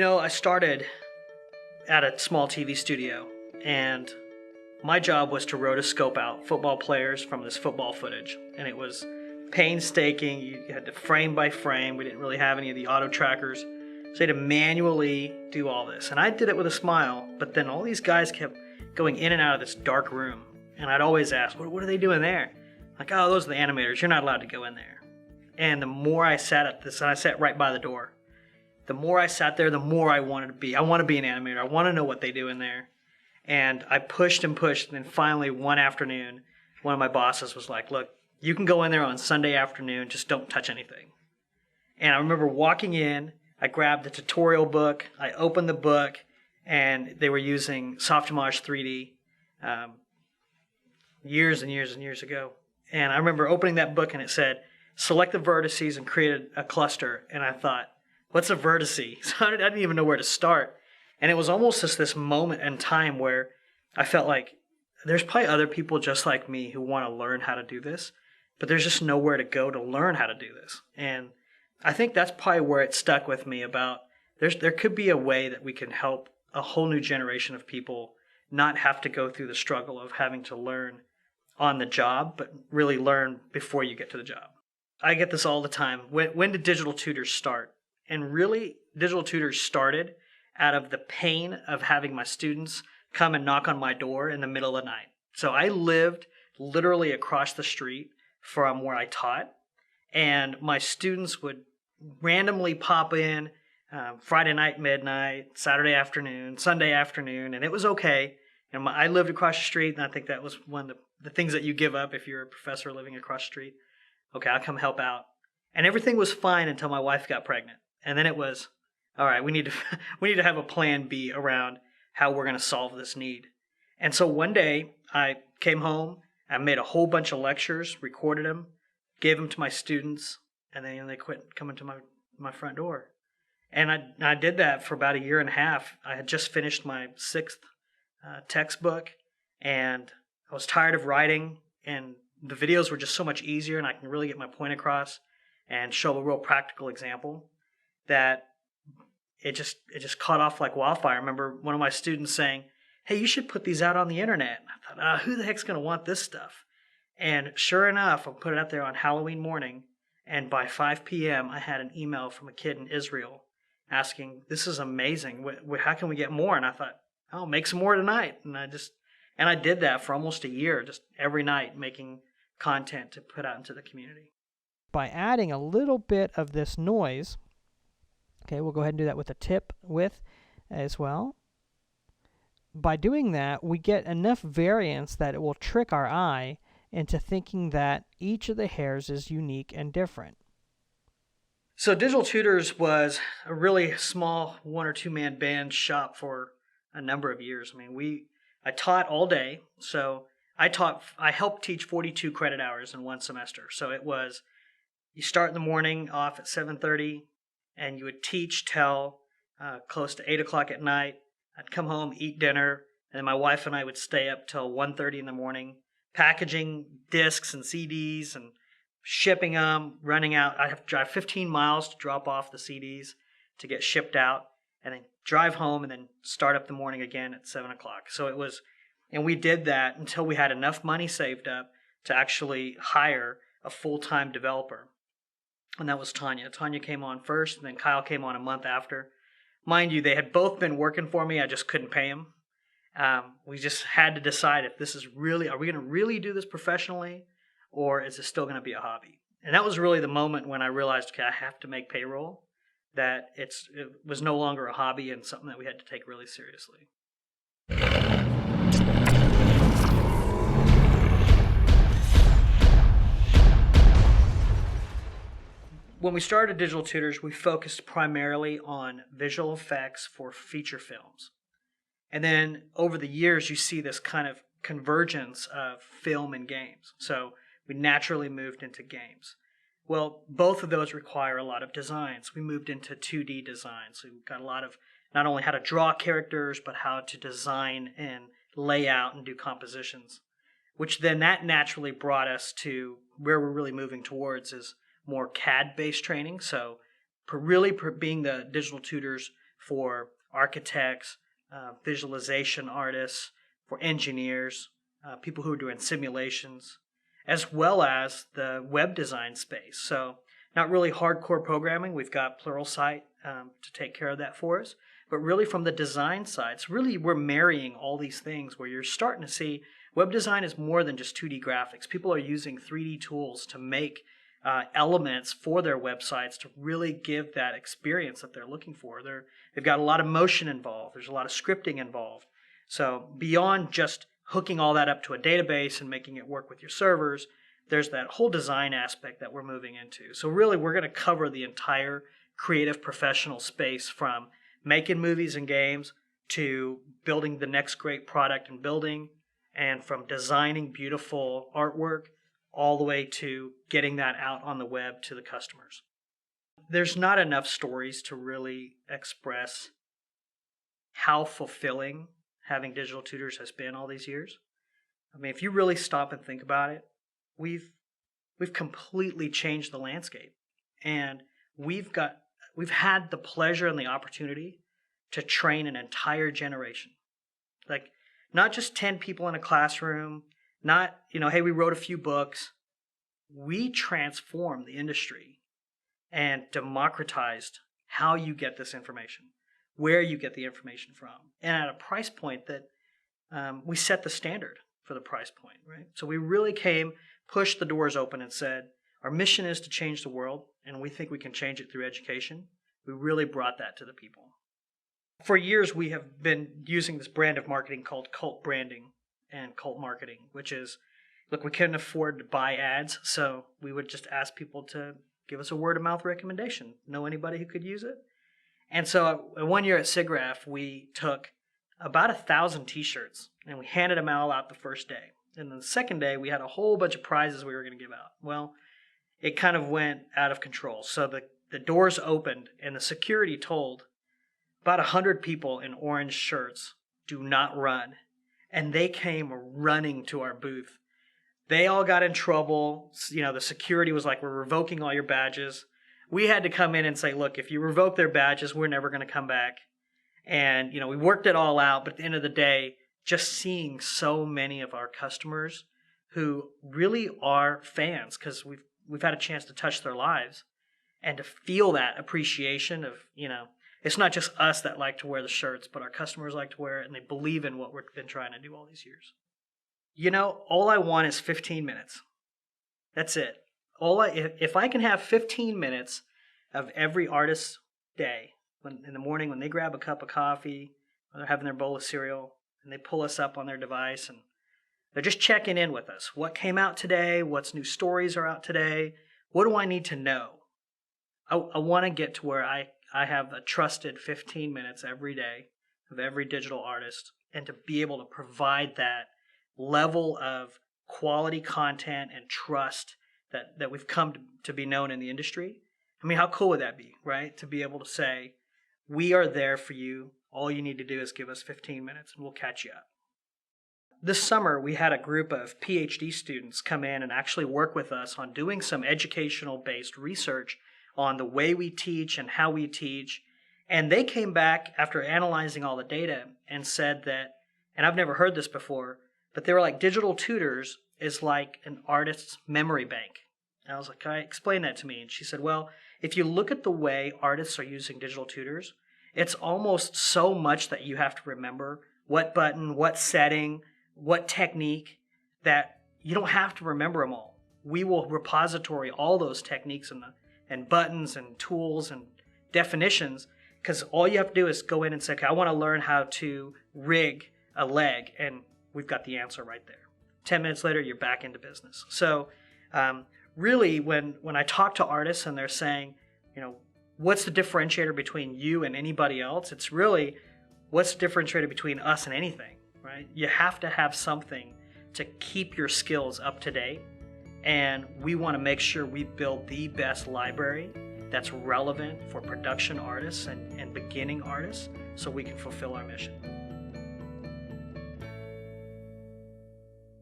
I started at a small TV studio, and my job was to rotoscope out football players from this football footage. And it was painstaking. You had to frame by frame. We didn't really have any of the auto trackers. So you had to manually do all this. And I did it with a smile, but then all these guys kept going in and out of this dark room. And I'd always ask, what are they doing there? Like, oh, those are the animators. You're not allowed to go in there. And the more I sat at this, and I sat right by the door, the more I sat there, the more I wanted to be. I want to be an animator. I want to know what they do in there. And I pushed and pushed, and then finally one afternoon, one of my bosses was like, look, you can go in there on Sunday afternoon, just don't touch anything. And I remember walking in, I grabbed the tutorial book, I opened the book, and they were using Softimage 3D years and years and years ago. And I remember opening that book, and it said, select the vertices and create a cluster. And I thought, what's a vertice? So I didn't even know where to start. And it was almost just this moment in time where I felt like there's probably other people just like me who want to learn how to do this, but there's just nowhere to go to learn how to do this. And I think that's probably where it stuck with me about there could be a way that we can help a whole new generation of people not have to go through the struggle of having to learn on the job, but really learn before you get to the job. I get this all the time. When did Digital Tutors start? And really, Digital Tutors started out of the pain of having my students come and knock on my door in the middle of the night. So I lived literally across the street from where I taught, and my students would randomly pop in Friday night, midnight, Saturday afternoon, Sunday afternoon, and it was okay. And I lived across the street, and I think that was one of the things that you give up if you're a professor living across the street. Okay, I'll come help out. And everything was fine until my wife got pregnant. And then it was, all right, we need to have a plan B around how we're going to solve this need. And so one day I came home, I made a whole bunch of lectures, recorded them, gave them to my students, and then they quit coming to my front door. And I did that for about a year and a half. I had just finished my 6th textbook, and I was tired of writing, and the videos were just so much easier, and I can really get my point across and show a real practical example that it just caught off like wildfire. I remember one of my students saying, hey, you should put these out on the internet. And I thought, who the heck's going to want this stuff? And sure enough, I put it out there on Halloween morning, and by 5 p.m., I had an email from a kid in Israel asking, this is amazing. How can we get more? And I thought, I'll make some more tonight. And I did that for almost a year, just every night making content to put out into the community. By adding a little bit of this noise, okay, we'll go ahead and do that with a tip width as well. By doing that, we get enough variance that it will trick our eye into thinking that each of the hairs is unique and different. So Digital Tutors was a really small 1 or 2 man band shop for a number of years. I mean, I taught all day. So I helped teach 42 credit hours in one semester. So it was, you start in the morning off at 7:30, and you would teach till close to 8 o'clock at night. I'd come home, eat dinner, and then my wife and I would stay up till 1:30 in the morning, packaging discs and CDs and shipping them, running out. I'd have to drive 15 miles to drop off the CDs to get shipped out, and then drive home and then start up the morning again at 7 o'clock. So it was, and we did that until we had enough money saved up to actually hire a full-time developer. And that was Tanya. Tanya came on first, and then Kyle came on a month after. Mind you, they had both been working for me. I just couldn't pay them. We just had to decide if this is really, are we going to really do this professionally, or is it still going to be a hobby? And that was really the moment when I realized, okay, I have to make payroll, that it was no longer a hobby and something that we had to take really seriously. When we started Digital Tutors, we focused primarily on visual effects for feature films. And then over the years, you see this kind of convergence of film and games. So we naturally moved into games. Well, both of those require a lot of designs. We moved into 2D design. So we've got a lot of not only how to draw characters, but how to design and lay out and do compositions, which then that naturally brought us to where we're really moving towards is more CAD-based training. So really being the Digital Tutors for architects, visualization artists, for engineers, people who are doing simulations, as well as the web design space. So not really hardcore programming. We've got Pluralsight to take care of that for us. But really from the design side, so really we're marrying all these things where you're starting to see web design is more than just 2D graphics. People are using 3D tools to make elements for their websites to really give that experience that they're looking for. They've got a lot of motion involved. There's a lot of scripting involved. So beyond just hooking all that up to a database and making it work with your servers, there's that whole design aspect that we're moving into. So really we're going to cover the entire creative professional space, from making movies and games to building the next great product and building, and from designing beautiful artwork all the way to getting that out on the web to the customers. There's not enough stories to really express how fulfilling having Digital Tutors has been all these years. I mean, if you really stop and think about it, we've completely changed the landscape, and we've had the pleasure and the opportunity to train an entire generation. Like, not just 10 people in a classroom, not, hey, we wrote a few books. We transformed the industry and democratized how you get this information, where you get the information from, and at a price point that we set the standard for the price point, right? So we really pushed the doors open and said, our mission is to change the world, and we think we can change it through education. We really brought that to the people. For years, we have been using this brand of marketing called cult branding and cult marketing, which is, look, we couldn't afford to buy ads, so we would just ask people to give us a word-of-mouth recommendation. Know anybody who could use it? And so 1 year at SIGGRAPH, we took about 1,000 T-shirts, and we handed them all out the first day. And then the second day, we had a whole bunch of prizes we were going to give out. Well, it kind of went out of control. So the doors opened, and the security told about 100 people in orange shirts, do not run. And they came running to our booth. They all got in trouble. The security was like, we're revoking all your badges. We had to come in and say, look, if you revoke their badges, we're never going to come back. And, we worked it all out. But at the end of the day, just seeing so many of our customers who really are fans, because we've had a chance to touch their lives, and to feel that appreciation of, it's not just us that like to wear the shirts, but our customers like to wear it, and they believe in what we've been trying to do all these years. All I want is 15 minutes. That's it. If I can have 15 minutes of every artist's day, in the morning when they grab a cup of coffee, or they're having their bowl of cereal, and they pull us up on their device, and they're just checking in with us. What came out today? What's new stories are out today? What do I need to know? I want to get to where I have a trusted 15 minutes every day of every digital artist, and to be able to provide that level of quality content and trust that we've come to be known in the industry. I mean, how cool would that be, right? To be able to say, we are there for you. All you need to do is give us 15 minutes and we'll catch you up. This summer, we had a group of PhD students come in and actually work with us on doing some educational-based research on the way we teach and how we teach. And they came back after analyzing all the data and said that, and I've never heard this before, but they were like, Digital Tutors is like an artist's memory bank. And I was like, explain that to me. And she said, well, if you look at the way artists are using Digital Tutors, it's almost so much that you have to remember what button, what setting, what technique, that you don't have to remember them all. We will repository all those techniques and buttons and tools and definitions, because all you have to do is go in and say, okay, I want to learn how to rig a leg, and we've got the answer right there. 10 minutes later, you're back into business. So really, when I talk to artists and they're saying, what's the differentiator between you and anybody else? It's really, what's the differentiator between us and anything, right? You have to have something to keep your skills up to date. And we want to make sure we build the best library that's relevant for production artists and beginning artists, so we can fulfill our mission.